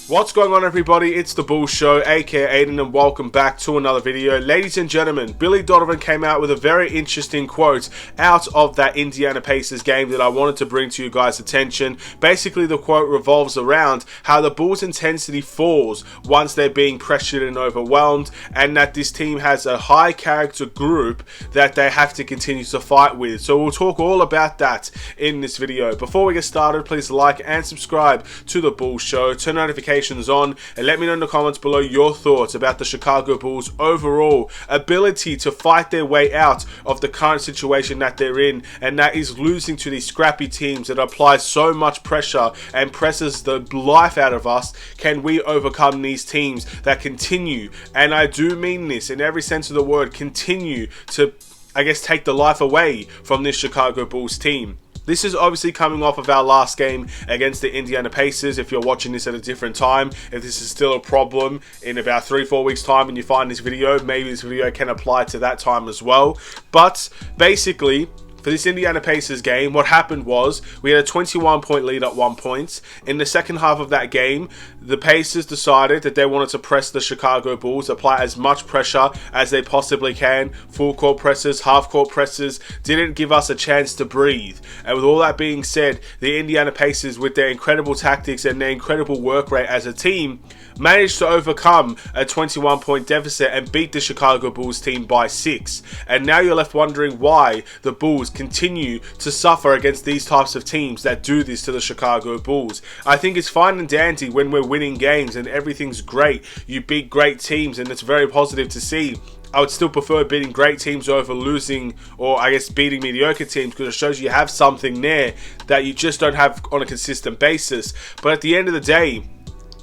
What's going on, everybody? It's the Bulls Show, aka Aiden, and welcome back to another video. Ladies and gentlemen, Billy Donovan came out with a very interesting quote out of that Indiana Pacers game that I wanted to bring to you guys' attention. Basically, the quote revolves around how the Bulls' intensity falls once they're being pressured and overwhelmed, and that this team has a high character group that they have to continue to fight with. So we'll talk all about that in this video. Before we get started, please like and subscribe to the Bulls Show, turn notifications on, and let me know in the comments below your thoughts about the Chicago Bulls' overall ability to fight their way out of the current situation that they're in, and that is losing to these scrappy teams that apply so much pressure and presses the life out of us. Can we overcome these teams that continue, and I do mean this in every sense of the word, continue to, I guess, take the life away from this Chicago Bulls team? This is obviously coming off of our last game against the Indiana Pacers. If you're watching this at a different time, if this is still a problem in about 3-4 weeks time and you find this video, maybe this video can apply to that time as well. But basically, for this Indiana Pacers game, what happened was we had a 21-point lead at one point. In the second half of that game, the Pacers decided that they wanted to press the Chicago Bulls, apply as much pressure as they possibly can. Full court presses, half court presses, didn't give us a chance to breathe. And with all that being said, the Indiana Pacers, with their incredible tactics and their incredible work rate as a team, managed to overcome a 21-point deficit and beat the Chicago Bulls team by 6. And now you're left wondering why the Bulls continue to suffer against these types of teams that do this to the Chicago Bulls. I think it's fine and dandy when we're winning games and everything's great. You beat great teams and it's very positive to see. I would still prefer beating great teams over losing, or I guess beating mediocre teams, because it shows you have something there that you just don't have on a consistent basis. But at the end of the day,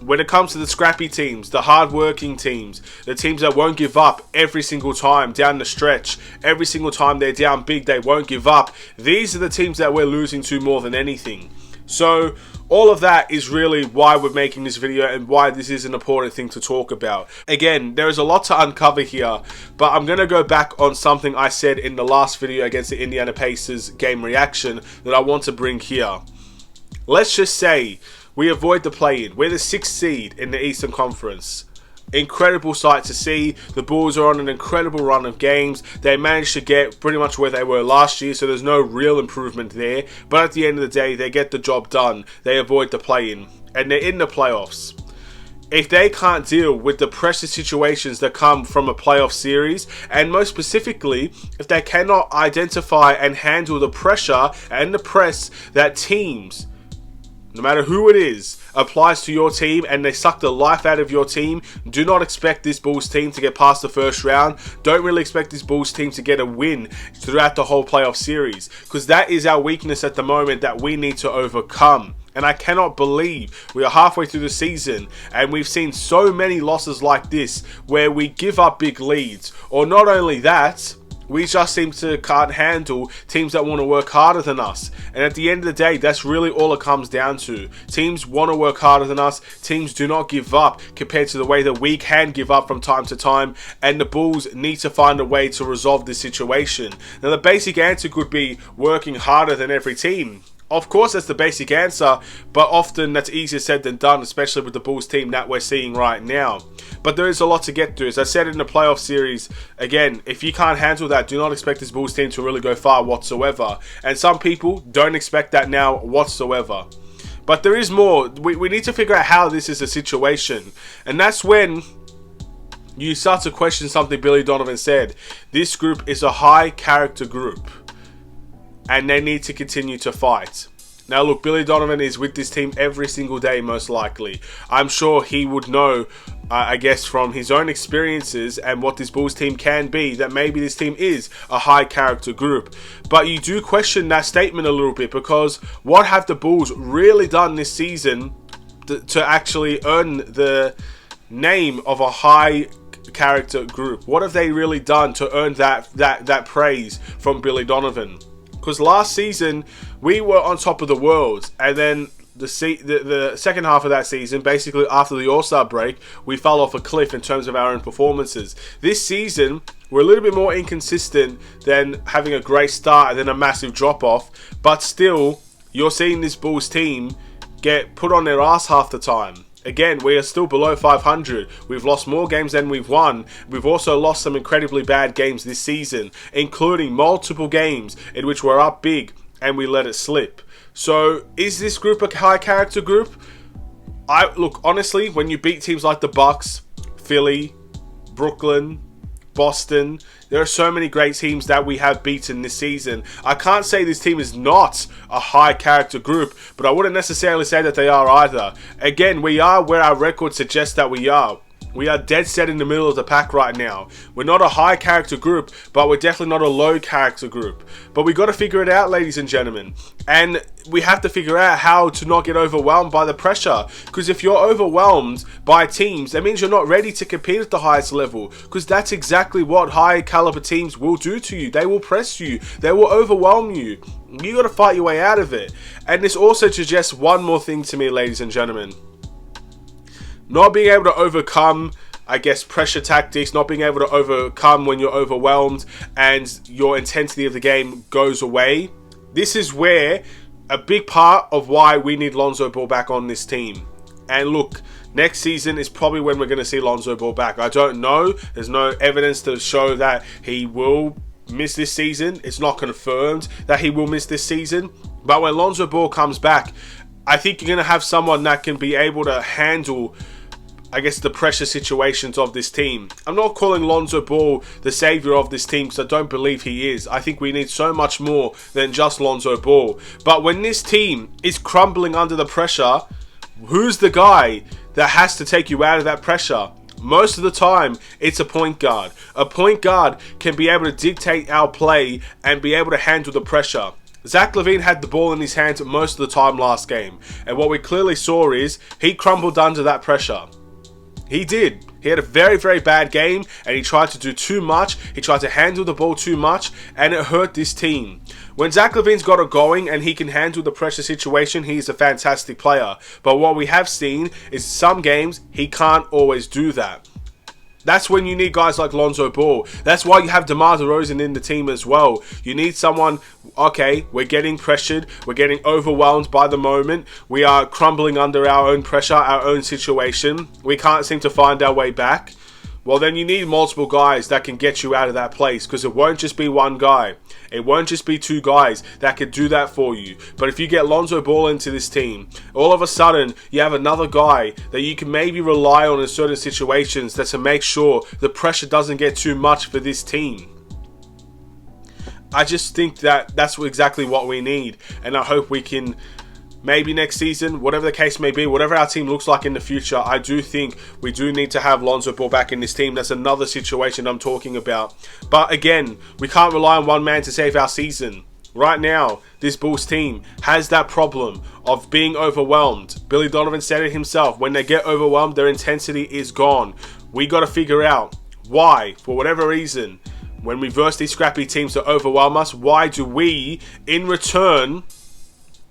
when it comes to the scrappy teams, the hard-working teams, the teams that won't give up every single time down the stretch, every single time they're down big, they won't give up. These are the teams that we're losing to more than anything. So all of that is really why we're making this video and why this is an important thing to talk about. Again, there is a lot to uncover here, but I'm going to go back on something I said in the last video against the Indiana Pacers game reaction that I want to bring here. Let's just say we avoid the play-in. We're the 6th seed in the Eastern Conference. Incredible sight to see. The Bulls are on an incredible run of games. They managed to get pretty much where they were last year, so there's no real improvement there. But at the end of the day, they get the job done. They avoid the play-in, and they're in the playoffs. If they can't deal with the pressure situations that come from a playoff series, and most specifically, if they cannot identify and handle the pressure and the press that teams, no matter who it is, applies to your team, and they suck the life out of your team, do not expect this Bulls team to get past the first round. Don't really expect this Bulls team to get a win throughout the whole playoff series, because that is our weakness at the moment that we need to overcome. And I cannot believe we are halfway through the season and we've seen so many losses like this where we give up big leads. Or not only that, we just seem to can't handle teams that want to work harder than us. And at the end of the day, that's really all it comes down to. Teams want to work harder than us. Teams do not give up compared to the way that we can give up from time to time. And the Bulls need to find a way to resolve this situation. Now, the basic answer could be working harder than every team. Of course, that's the basic answer, but often that's easier said than done, especially with the Bulls team that we're seeing right now. But there is a lot to get through. As I said in the playoff series, again, if you can't handle that, do not expect this Bulls team to really go far whatsoever. And some people don't expect that now whatsoever. But there is more. We need to figure out how this is a situation. And that's when you start to question something Billy Donovan said. This group is a high character group, and they need to continue to fight. Now look, Billy Donovan is with this team every single day, most likely. I'm sure he would know, I guess, from his own experiences and what this Bulls team can be, that maybe this team is a high character group. But you do question that statement a little bit, because what have the Bulls really done this season to actually earn the name of a high character group? What have they really done to earn that praise from Billy Donovan? Because last season, we were on top of the world, and then the second half of that season, basically after the All-Star break, we fell off a cliff in terms of our own performances. This season, we're a little bit more inconsistent than having a great start and then a massive drop-off, but still, you're seeing this Bulls team get put on their ass half the time. Again, we are still below 500. We've lost more games than we've won. We've also lost some incredibly bad games this season, including multiple games in which we're up big and we let it slip. So, is this group a high character group? Look, honestly, when you beat teams like the Bucks, Philly, Brooklyn, Boston, there are so many great teams that we have beaten this season. I can't say this team is not a high character group, but I wouldn't necessarily say that they are either. Again, we are where our record suggests that we are. We are dead set in the middle of the pack right now. We're not a high character group, but we're definitely not a low character group. But we got to figure it out, ladies and gentlemen. And we have to figure out how to not get overwhelmed by the pressure. Because if you're overwhelmed by teams, that means you're not ready to compete at the highest level. Because that's exactly what high caliber teams will do to you. They will press you. They will overwhelm you. You got to fight your way out of it. And this also suggests one more thing to me, ladies and gentlemen. Not being able to overcome, I guess, pressure tactics, not being able to overcome when you're overwhelmed and your intensity of the game goes away. This is where a big part of why we need Lonzo Ball back on this team. And look, next season is probably when we're going to see Lonzo Ball back. I don't know. There's no evidence to show that he will miss this season. It's not confirmed that he will miss this season. But when Lonzo Ball comes back, I think you're going to have someone that can be able to handle, I guess, the pressure situations of this team. I'm not calling Lonzo Ball the savior of this team because I don't believe he is. I think we need so much more than just Lonzo Ball. But when this team is crumbling under the pressure, who's the guy that has to take you out of that pressure? Most of the time, it's a point guard. A point guard can be able to dictate our play and be able to handle the pressure. Zach LaVine had the ball in his hands most of the time last game. And what we clearly saw is he crumbled under that pressure. He did. He had a very, very bad game and he tried to do too much. He tried to handle the ball too much and it hurt this team. When Zach LaVine's got it going and he can handle the pressure situation, he's a fantastic player. But what we have seen is some games he can't always do that. That's when you need guys like Lonzo Ball. That's why you have DeMar DeRozan in the team as well. You need someone, okay, we're getting pressured. We're getting overwhelmed by the moment. We are crumbling under our own pressure, our own situation. We can't seem to find our way back. Well, then you need multiple guys that can get you out of that place because it won't just be one guy. It won't just be two guys that can do that for you. But if you get Lonzo Ball into this team, all of a sudden you have another guy that you can maybe rely on in certain situations that to make sure the pressure doesn't get too much for this team. I just think that that's exactly what we need. And I hope we can, maybe next season, whatever the case may be, whatever our team looks like in the future, I do think we do need to have Lonzo Ball back in this team. That's another situation I'm talking about. But again, we can't rely on one man to save our season. Right now, this Bulls team has that problem of being overwhelmed. Billy Donovan said it himself. When they get overwhelmed, their intensity is gone. We got to figure out why, for whatever reason, when we verse these scrappy teams that overwhelm us, why do we, in return,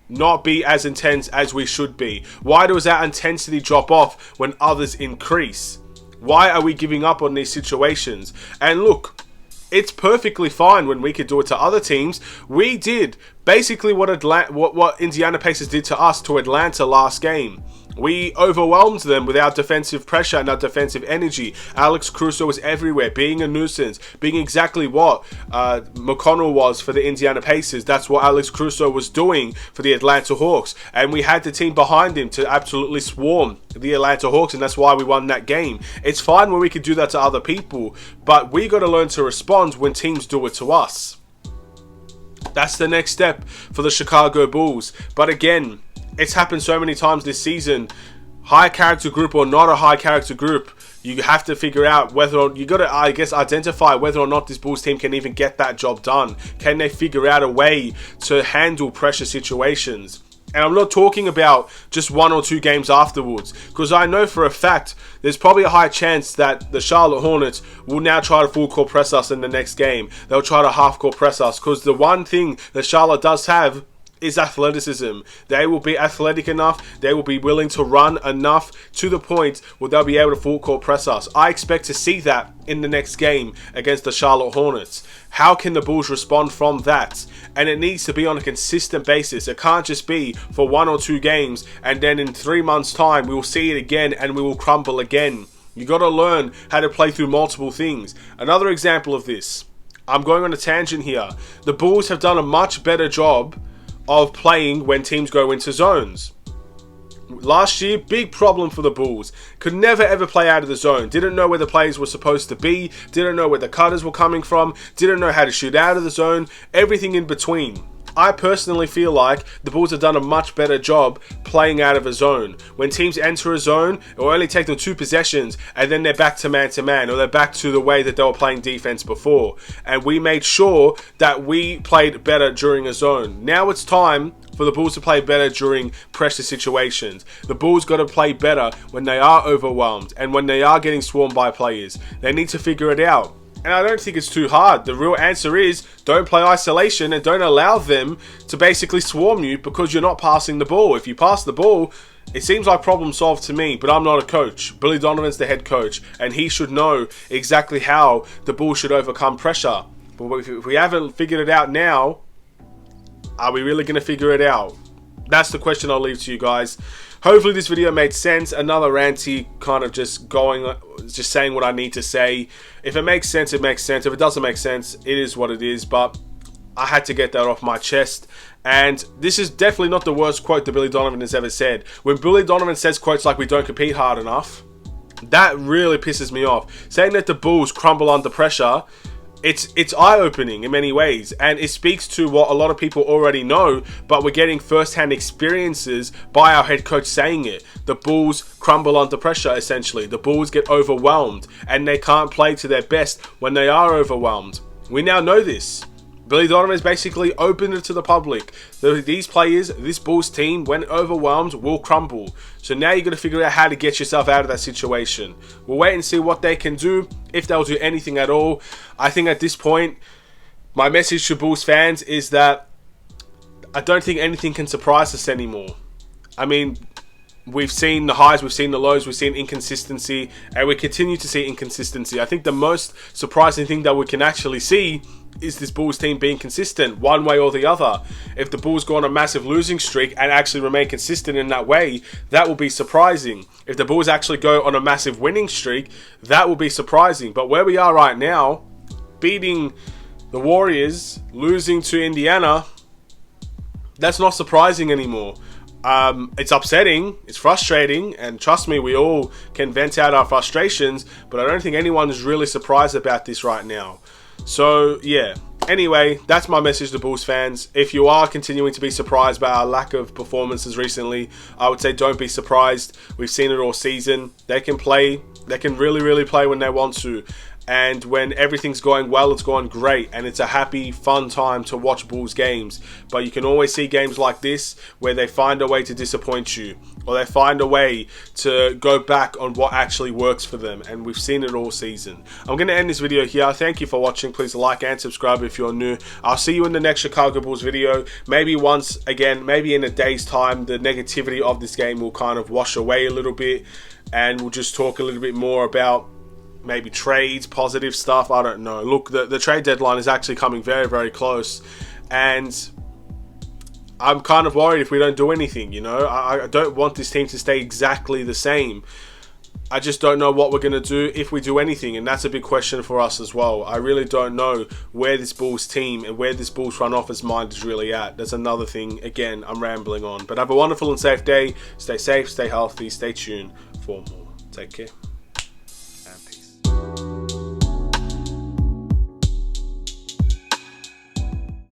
not be as intense as we should be? Why does our intensity drop off when others increase? Why are we giving up on these situations? And look, it's perfectly fine when we could do it to other teams. We did basically what Indiana Pacers did to us to Atlanta last game. We overwhelmed them with our defensive pressure and our defensive energy. Alex Caruso was everywhere, being a nuisance, being exactly what McConnell was for the Indiana Pacers. That's what Alex Caruso was doing for the Atlanta Hawks. And we had the team behind him to absolutely swarm the Atlanta Hawks, and that's why we won that game. It's fine when we can do that to other people, but we got to learn to respond when teams do it to us. That's the next step for the Chicago Bulls. But again, it's happened so many times this season. High character group or not a high character group, you have to figure out whether, or you got to, I guess, identify whether or not this Bulls team can even get that job done. Can they figure out a way to handle pressure situations? And I'm not talking about just 1 or 2 games afterwards, because I know for a fact there's probably a high chance that the Charlotte Hornets will now try to full court press us in the next game. They'll try to half court press us, because the one thing that Charlotte does have is athleticism. They will be athletic enough, they will be willing to run enough to the point where they'll be able to full court press us. I expect to see that in the next game against the Charlotte Hornets. How can the Bulls respond from that? And it needs to be on a consistent basis. It can't just be for 1 or 2 games and then in 3 months' time we will see it again and we will crumble again. You got to learn how to play through multiple things. Another example of this, I'm going on a tangent here. The Bulls have done a much better job of playing when teams go into zones. Last year, big problem for the Bulls. Could never ever play out of the zone. Didn't know where the players were supposed to be. Didn't know where the cutters were coming from. Didn't know how to shoot out of the zone. Everything in between. I personally feel like the Bulls have done a much better job playing out of a zone. When teams enter a zone, it will only take them 2 possessions and then they're back to man, or they're back to the way that they were playing defense before. And we made sure that we played better during a zone. Now it's time for the Bulls to play better during pressure situations. The Bulls got to play better when they are overwhelmed and when they are getting swarmed by players. They need to figure it out. And I don't think it's too hard. The real answer is don't play isolation and don't allow them to basically swarm you because you're not passing the ball. If you pass the ball, it seems like problem solved to me, but I'm not a coach. Billy Donovan's the head coach, and he should know exactly how the Bulls should overcome pressure. But if we haven't figured it out now, are we really going to figure it out? That's the question I'll leave to you guys. Hopefully this video made sense. Another ranty kind of just saying what I need to say. If it makes sense, it makes sense. If it doesn't make sense, it is what it is. But I had to get that off my chest. And this is definitely not the worst quote that Billy Donovan has ever said. When Billy Donovan says quotes like we don't compete hard enough, that really pisses me off. Saying that the Bulls crumble under pressure, it's eye-opening in many ways, and it speaks to what a lot of people already know, but we're getting first-hand experiences by our head coach saying it. The Bulls crumble under pressure, essentially. The Bulls get overwhelmed, and they can't play to their best when they are overwhelmed. We now know this. Billy Donovan has basically opened it to the public. These players, this Bulls team, when overwhelmed, will crumble. So now you've got to figure out how to get yourself out of that situation. We'll wait and see what they can do, if they'll do anything at all. I think at this point, my message to Bulls fans is that I don't think anything can surprise us anymore. I mean, we've seen the highs, we've seen the lows, we've seen inconsistency, and we continue to see inconsistency. I think the most surprising thing that we can actually see is this Bulls team being consistent one way or the other. If the Bulls go on a massive losing streak and actually remain consistent in that way, that will be surprising. If the Bulls actually go on a massive winning streak, that will be surprising. But where we are right now, beating the Warriors, losing to Indiana, that's not surprising anymore. It's upsetting, it's frustrating, and trust me, we all can vent out our frustrations, but I don't think anyone is really surprised about this right now. So, yeah. Anyway, that's my message to Bulls fans. If you are continuing to be surprised by our lack of performances recently, I would say don't be surprised. We've seen it all season. They can play. They can really, really play when they want to. And when everything's going well, it's going great. And it's a happy, fun time to watch Bulls games. But you can always see games like this where they find a way to disappoint you. Or they find a way to go back on what actually works for them. And we've seen it all season. I'm going to end this video here. Thank you for watching. Please like and subscribe if you're new. I'll see you in the next Chicago Bulls video. Maybe once again, maybe in a day's time, the negativity of this game will kind of wash away a little bit. And we'll just talk a little bit more about maybe trades, positive stuff, I don't know. Look, the trade deadline is actually coming very, very close. And I'm kind of worried if we don't do anything, you know. I don't want this team to stay exactly the same. I just don't know what we're going to do if we do anything. And that's a big question for us as well. I really don't know where this Bulls team and where this Bulls front office mind is really at. That's another thing. Again, I'm rambling on. But have a wonderful and safe day. Stay safe, stay healthy, stay tuned for more. Take care.